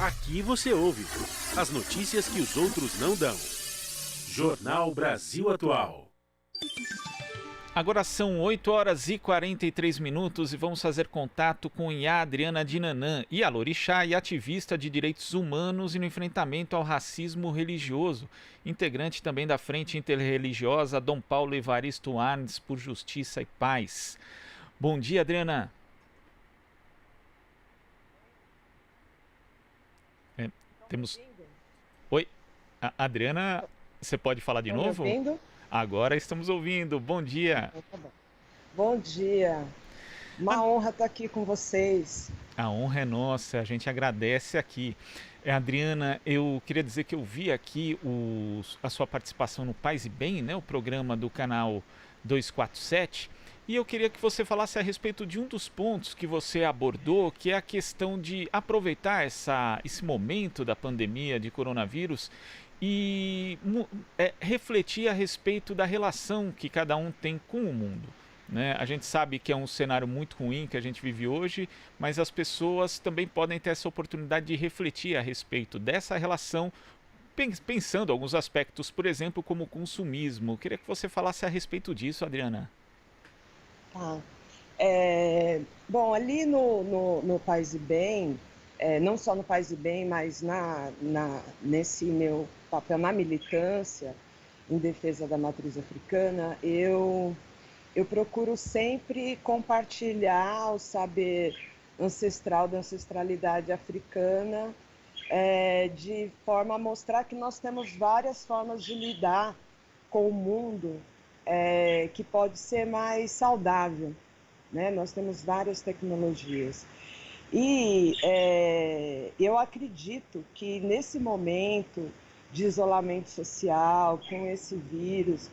Aqui você ouve as notícias que os outros não dão. Jornal Brasil Atual. Agora são 8 horas e 43 minutos e vamos fazer contato com Iá Adriana Dinanã, ialorixá e ativista de direitos humanos e no enfrentamento ao racismo religioso, integrante também da Frente Interreligiosa Dom Paulo Evaristo Arnes por Justiça e Paz. Bom dia, Adriana. Temos... Oi, Adriana, você pode falar de novo? Me ouvindo? Agora estamos ouvindo. Bom dia. Tá bom. Bom dia. Uma honra estar aqui com vocês. A honra é nossa, a gente agradece aqui. Adriana, eu queria dizer que eu vi aqui a sua participação no Paz e Bem, né, o programa do canal 247, e eu queria que você falasse a respeito de um dos pontos que você abordou, que é a questão de aproveitar esse momento da pandemia de coronavírus e refletir a respeito da relação que cada um tem com o mundo. Né? A gente sabe que é um cenário muito ruim que a gente vive hoje, mas as pessoas também podem ter essa oportunidade de refletir a respeito dessa relação, pensando em alguns aspectos, por exemplo, como o consumismo. Eu queria que você falasse a respeito disso, Adriana. Tá. Bom, ali no Paz e Bem, não só no Paz e Bem, mas nesse meu papel na militância em defesa da matriz africana, eu procuro sempre compartilhar o saber ancestral da ancestralidade africana, de forma a mostrar que nós temos várias formas de lidar com o mundo, que pode ser mais saudável, né? Nós temos várias tecnologias. E eu acredito que nesse momento de isolamento social, com esse vírus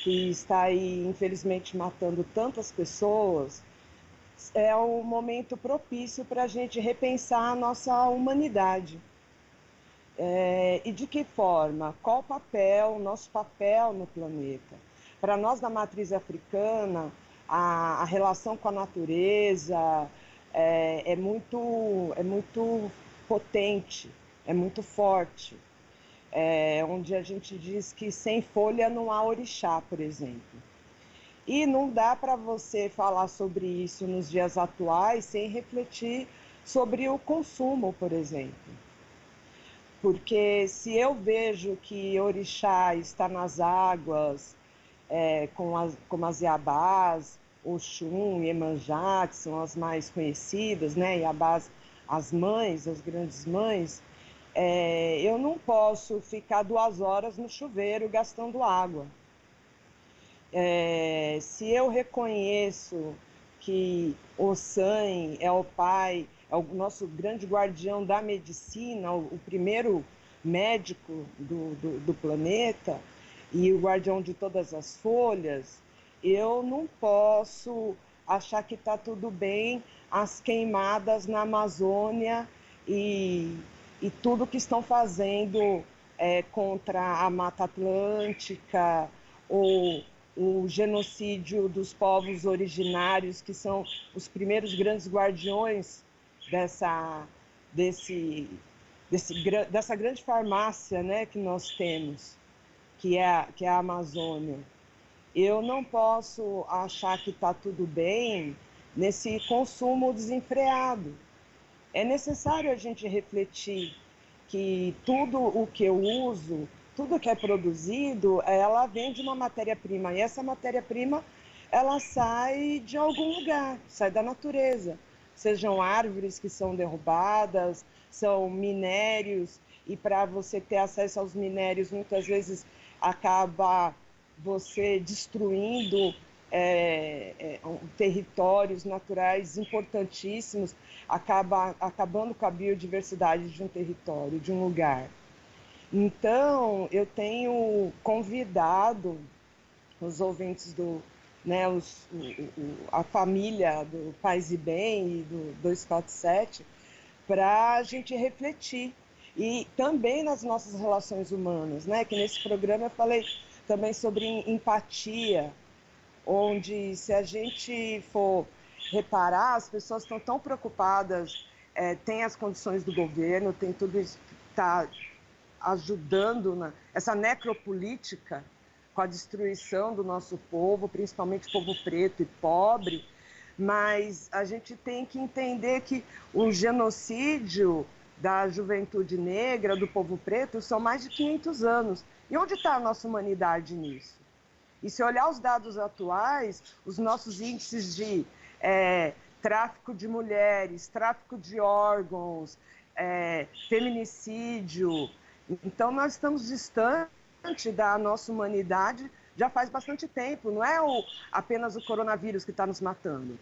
que está aí, infelizmente, matando tantas pessoas, é um momento propício para a gente repensar a nossa humanidade. E de que forma? Qual o nosso papel no planeta? Para nós da matriz africana, a relação com a natureza é muito potente, é muito forte. Onde a gente diz que sem folha não há orixá, por exemplo. E não dá para você falar sobre isso nos dias atuais sem refletir sobre o consumo, por exemplo. Porque se eu vejo que orixá está nas águas, como as Iabás, Oxum, Iemanjá, que são as mais conhecidas, né? Iabás, as mães, as grandes mães, eu não posso ficar 2 horas no chuveiro gastando água. Se eu reconheço que o San é o pai, é o nosso grande guardião da medicina, o primeiro médico do planeta e o guardião de todas as folhas, eu não posso achar que está tudo bem as queimadas na Amazônia e tudo que estão fazendo contra a Mata Atlântica, ou o genocídio dos povos originários, que são os primeiros grandes guardiões dessa grande farmácia, né, que nós temos, que é a Amazônia. Eu não posso achar que está tudo bem nesse consumo desenfreado. É necessário a gente refletir que tudo o que eu uso, tudo que é produzido, ela vem de uma matéria-prima. E essa matéria-prima, ela sai de algum lugar, sai da natureza. Sejam árvores que são derrubadas, são minérios, e para você ter acesso aos minérios, muitas vezes acaba você destruindo territórios naturais importantíssimos, acabando com a biodiversidade de um território, de um lugar. Então, eu tenho convidado os ouvintes a família do Paz e Bem e do 247 para a gente refletir. E também nas nossas relações humanas, né? Que nesse programa eu falei também sobre empatia, onde se a gente for reparar, as pessoas estão tão preocupadas tem as condições do governo, tem tudo isso que está ajudando essa necropolítica com a destruição do nosso povo, principalmente povo preto e pobre, mas a gente tem que entender que o genocídio da juventude negra, do povo preto, são mais de 500 anos. E onde está a nossa humanidade nisso? E se olhar os dados atuais, os nossos índices de tráfico de mulheres, tráfico de órgãos, feminicídio, então nós estamos distante da nossa humanidade já faz bastante tempo, não é apenas o coronavírus que está nos matando.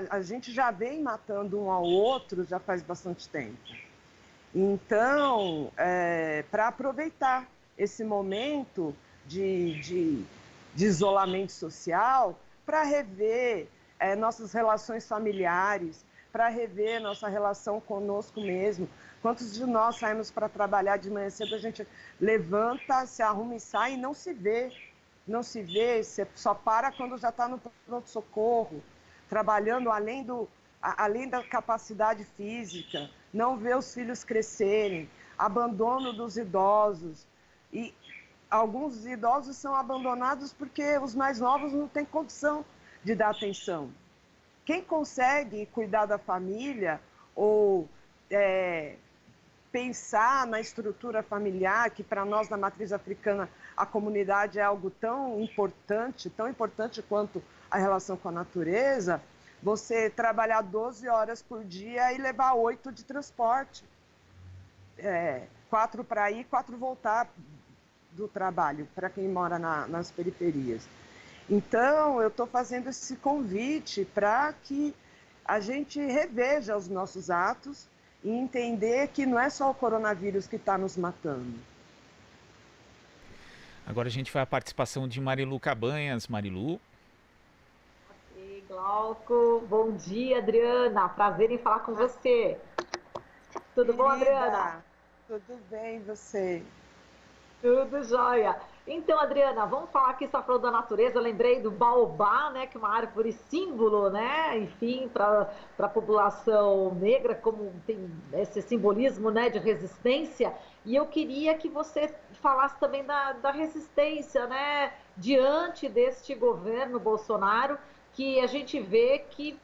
A gente já vem matando um ao outro já faz bastante tempo. Então, para aproveitar esse momento de isolamento social, para rever nossas relações familiares, para rever nossa relação conosco mesmo. Quantos de nós saímos para trabalhar de manhã cedo, a gente levanta, se arruma e sai e não se vê. Não se vê, você só para quando já está no pronto-socorro, trabalhando além da capacidade física, não vê os filhos crescerem, abandono dos idosos. E alguns idosos são abandonados porque os mais novos não têm condição de dar atenção. Quem consegue cuidar da família ou pensar na estrutura familiar, que para nós na matriz africana a comunidade é algo tão importante quanto a relação com a natureza, você trabalhar 12 horas por dia e levar 8 de transporte. 4 para ir, 4 voltar do trabalho, para quem mora nas periferias. Então, eu estou fazendo esse convite para que a gente reveja os nossos atos e entender que não é só o coronavírus que está nos matando. Agora a gente vai à participação de Marilu Cabanhas. Marilu. Ok, Glauco. Bom dia, Adriana. Prazer em falar com você. Tudo bom, Adriana? Tudo bem, você? Tudo jóia. Então, Adriana, vamos falar aqui, só falou da natureza, eu lembrei do baobá, né, que é uma árvore símbolo, né, enfim, para a população negra, como tem esse simbolismo, né, de resistência, e eu queria que você falasse também da resistência, né, diante deste governo Bolsonaro, que a gente vê que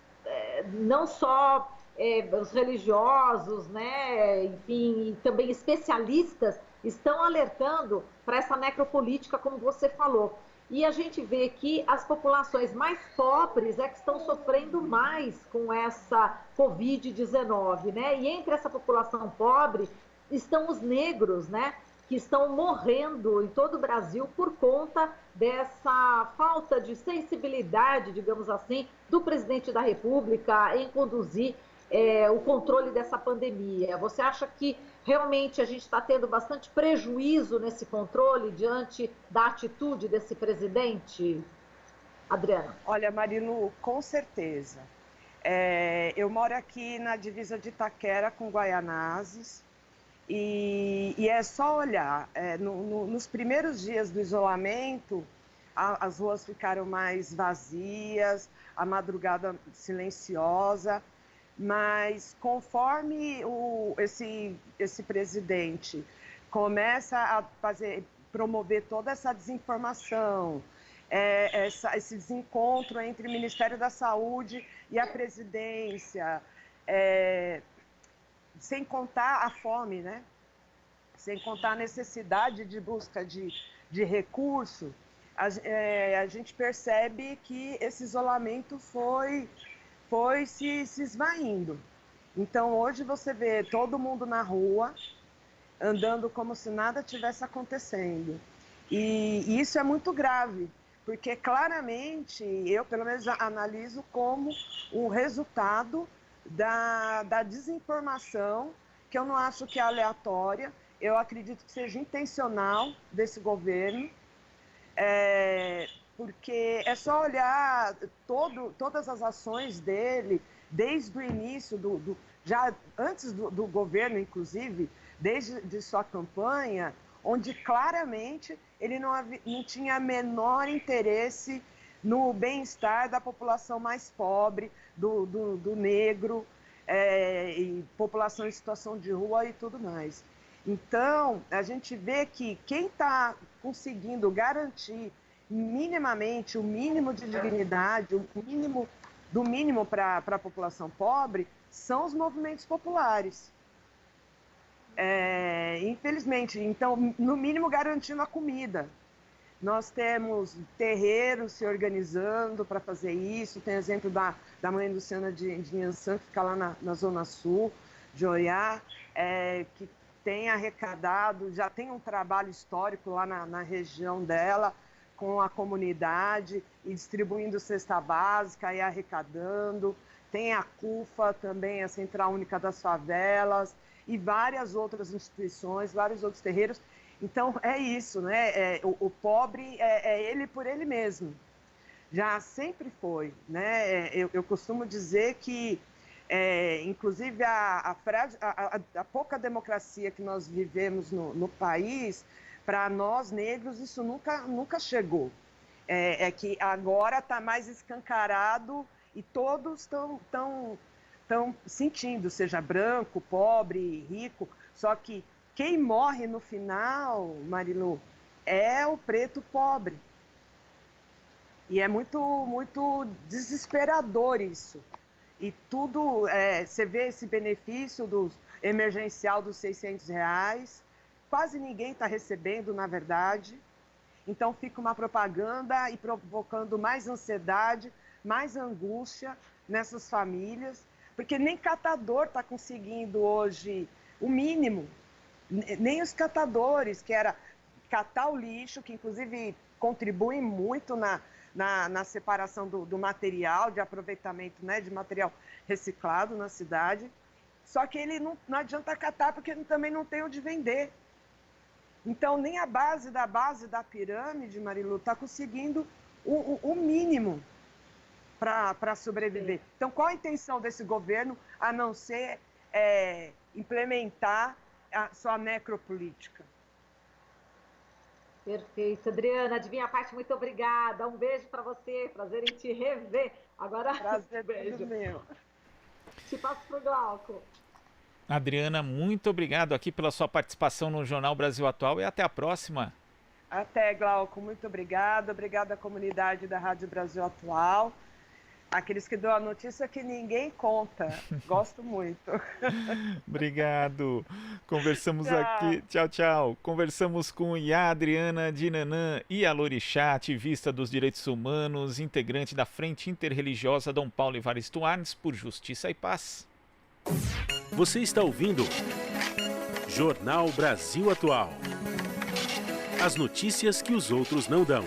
não só os religiosos, né, enfim, e também especialistas estão alertando para essa necropolítica, como você falou. E a gente vê que as populações mais pobres é que estão sofrendo mais com essa Covid-19, né? E entre essa população pobre estão os negros, né? Que estão morrendo em todo o Brasil por conta dessa falta de sensibilidade, digamos assim, do presidente da República em conduzir o controle dessa pandemia. Você acha que realmente a gente está tendo bastante prejuízo nesse controle diante da atitude desse presidente, Adriana? Olha, Marilu, com certeza. Eu moro aqui na divisa de Itaquera com Guaianazes e é só olhar. Nos primeiros dias do isolamento, as ruas ficaram mais vazias, a madrugada silenciosa. Mas conforme esse presidente começa a promover toda essa desinformação, esse desencontro entre o Ministério da Saúde e a presidência, sem contar a fome, né? Sem contar a necessidade de busca de recurso, a gente percebe que esse isolamento foi se esvaindo. Então, hoje você vê todo mundo na rua, andando como se nada tivesse acontecendo. E isso é muito grave, porque claramente, eu pelo menos analiso como um resultado da desinformação, que eu não acho que é aleatória, eu acredito que seja intencional desse governo, porque é só olhar todas as ações dele, desde o início, já antes do governo, inclusive, desde sua campanha, onde claramente ele não tinha menor interesse no bem-estar da população mais pobre, do negro. e população em situação de rua e tudo mais. Então, a gente vê que quem está conseguindo garantir minimamente o mínimo de dignidade, o mínimo do mínimo para a população pobre, são os movimentos populares. Infelizmente, então, no mínimo garantindo a comida. Nós temos terreiros se organizando para fazer isso, tem exemplo da mãe Luciana de Inhansã, que fica lá na Zona Sul de Oiá, que tem arrecadado, já tem um trabalho histórico lá na região dela, com a comunidade, e distribuindo cesta básica e arrecadando. Tem a CUFA também, a Central Única das Favelas, e várias outras instituições, vários outros terreiros. Então, é isso, né? O pobre é ele por ele mesmo. Já sempre foi, né? Eu costumo dizer que, inclusive, a pouca democracia que nós vivemos no país, para nós negros, isso nunca chegou. Que agora está mais escancarado e todos estão sentindo, seja branco, pobre, rico, só que quem morre no final, Marilu, é o preto pobre. E é muito desesperador isso. E tudo, você vê esse benefício emergencial dos R$600, quase ninguém está recebendo, na verdade. Então fica uma propaganda e provocando mais ansiedade, mais angústia nessas famílias, porque nem catador está conseguindo hoje o mínimo. Nem os catadores, que era catar o lixo, que inclusive contribuem muito na separação do material, de aproveitamento, né, de material reciclado na cidade. Só que ele não adianta catar, porque ele também não tem onde vender. Então, nem a base da pirâmide, Marilu, está conseguindo o mínimo para sobreviver. Então, qual a intenção desse governo, a não ser implementar a sua necropolítica? Perfeito. Adriana, adivinha a parte, muito obrigada. Um beijo para você, prazer em te rever. Agora, prazer beijo. Meu. Te passo para o Glauco. Adriana, muito obrigado aqui pela sua participação no Jornal Brasil Atual e até a próxima. Até, Glauco, muito obrigada. Obrigada à comunidade da Rádio Brasil Atual. Aqueles que dão a notícia que ninguém conta. Gosto muito. Obrigado. Conversamos aqui. Tchau, tchau. Conversamos com Iá Adriana Dinanã e a Lorixá, ativista dos direitos humanos, integrante da Frente Interreligiosa Dom Paulo Evaristo Arnes por Justiça e Paz. Você está ouvindo Jornal Brasil Atual. As notícias que os outros não dão.